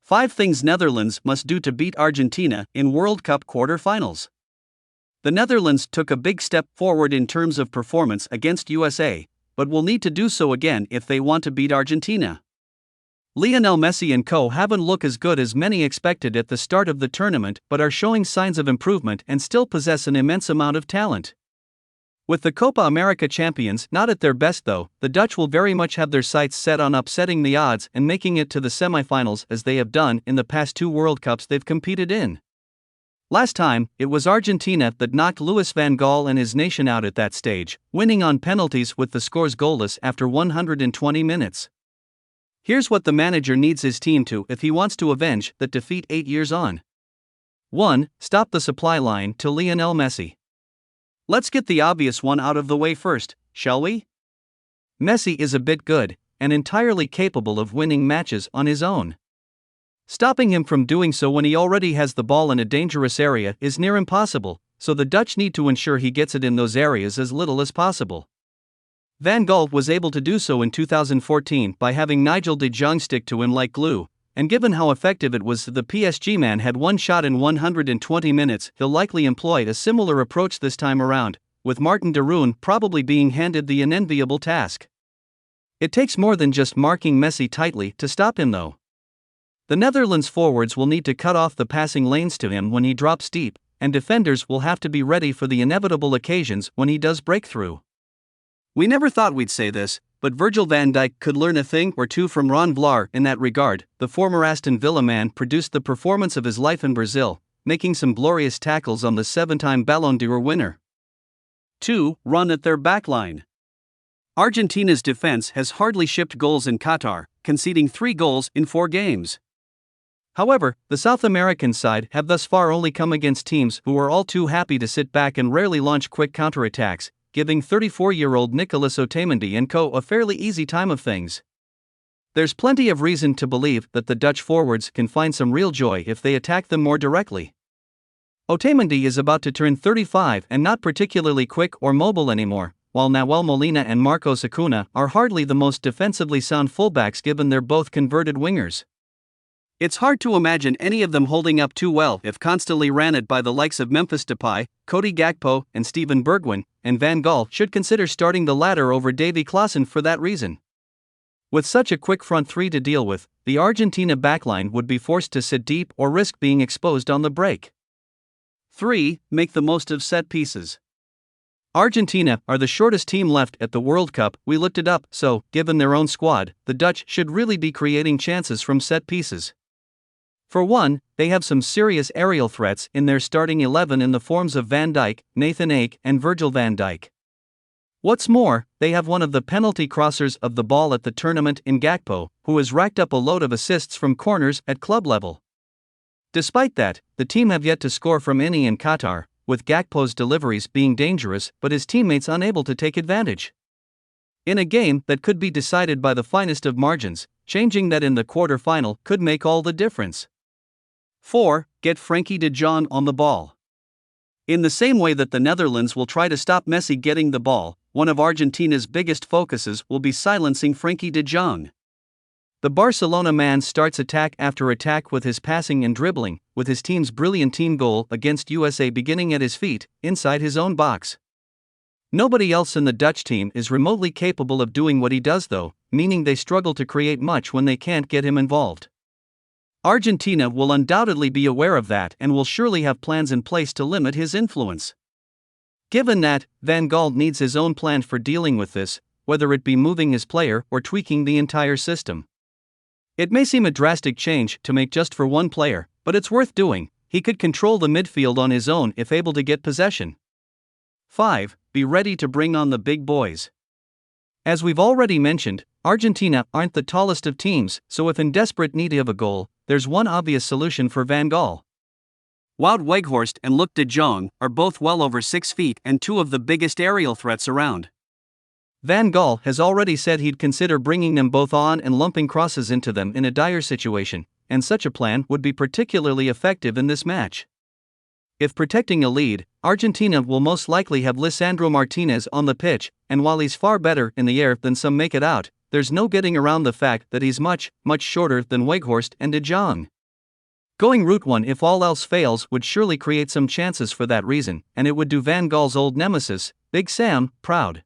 5 things Netherlands must do to beat Argentina in World Cup quarter-finals. The Netherlands took a big step forward in terms of performance against USA, but will need to do so again if they want to beat Argentina. Lionel Messi and co haven't looked as good as many expected at the start of the tournament but are showing signs of improvement and still possess an immense amount of talent. With the Copa America champions not at their best though, the Dutch will very much have their sights set on upsetting the odds and making it to the semifinals as they have done in the past 2 World Cups they've competed in. Last time, it was Argentina that knocked Louis van Gaal and his nation out at that stage, winning on penalties with the scores goalless after 120 minutes. Here's what the manager needs his team to if he wants to avenge that defeat 8 years on. 1. Stop the supply line to Lionel Messi. Let's get the obvious one out of the way first, shall we? Messi is a bit good, and entirely capable of winning matches on his own. Stopping him from doing so when he already has the ball in a dangerous area is near impossible, so the Dutch need to ensure he gets it in those areas as little as possible. Van Gaal was able to do so in 2014 by having Nigel de Jong stick to him like glue, and given how effective it was, the PSG man had 1 shot in 120 minutes, he'll likely employ a similar approach this time around, with Martin de Roon probably being handed the unenviable task. It takes more than just marking Messi tightly to stop him though. The Netherlands forwards will need to cut off the passing lanes to him when he drops deep, and defenders will have to be ready for the inevitable occasions when he does break through. We never thought we'd say this, but Virgil van Dijk could learn a thing or two from Ron Vlaar in that regard. The former Aston Villa man produced the performance of his life in Brazil, making some glorious tackles on the 7-time Ballon d'Or winner. 2. Run at their backline. Argentina's defense has hardly shipped goals in Qatar, conceding 3 goals in 4 games. However, the South American side have thus far only come against teams who are all too happy to sit back and rarely launch quick counterattacks, giving 34-year-old Nicolas Otamendi and co a fairly easy time of things. There's plenty of reason to believe that the Dutch forwards can find some real joy if they attack them more directly. Otamendi is about to turn 35 and not particularly quick or mobile anymore, while Nahuel Molina and Marcos Acuna are hardly the most defensively sound fullbacks given they're both converted wingers. It's hard to imagine any of them holding up too well if constantly ran at by the likes of Memphis Depay, Cody Gakpo, and Steven Bergwijn, and Van Gaal should consider starting the latter over Davy Klaassen for that reason. With such a quick front three to deal with, the Argentina backline would be forced to sit deep or risk being exposed on the break. 3. Make the most of set pieces. Argentina are the shortest team left at the World Cup. We looked it up, so, given their own squad, the Dutch should really be creating chances from set pieces. For one, they have some serious aerial threats in their starting 11 in the forms of Van Dijk, Nathan Ake, and Virgil van Dijk. What's more, they have one of the penalty crossers of the ball at the tournament in Gakpo, who has racked up a load of assists from corners at club level. Despite that, the team have yet to score from any in Qatar, with Gakpo's deliveries being dangerous but his teammates unable to take advantage. In a game that could be decided by the finest of margins, changing that in the quarter-final could make all the difference. 4. Get Frenkie de Jong on the ball. In the same way that the Netherlands will try to stop Messi getting the ball, one of Argentina's biggest focuses will be silencing Frenkie de Jong. The Barcelona man starts attack after attack with his passing and dribbling, with his team's brilliant team goal against USA beginning at his feet, inside his own box. Nobody else in the Dutch team is remotely capable of doing what he does though, meaning they struggle to create much when they can't get him involved. Argentina will undoubtedly be aware of that and will surely have plans in place to limit his influence. Given that, Van Gaal needs his own plan for dealing with this, whether it be moving his player or tweaking the entire system. It may seem a drastic change to make just for one player, but it's worth doing. He could control the midfield on his own if able to get possession. 5. Be ready to bring on the big boys. As we've already mentioned, Argentina aren't the tallest of teams, so if in desperate need of a goal, there's one obvious solution for Van Gaal. Wout Weghorst and Luc de Jong are both well over 6 feet and 2 of the biggest aerial threats around. Van Gaal has already said he'd consider bringing them both on and lumping crosses into them in a dire situation, and such a plan would be particularly effective in this match. If protecting a lead, Argentina will most likely have Lisandro Martinez on the pitch, and while he's far better in the air than some make it out, there's no getting around the fact that he's much, much shorter than Weghorst and de Jong. Going route 1 if all else fails would surely create some chances for that reason, and it would do Van Gaal's old nemesis, Big Sam, proud.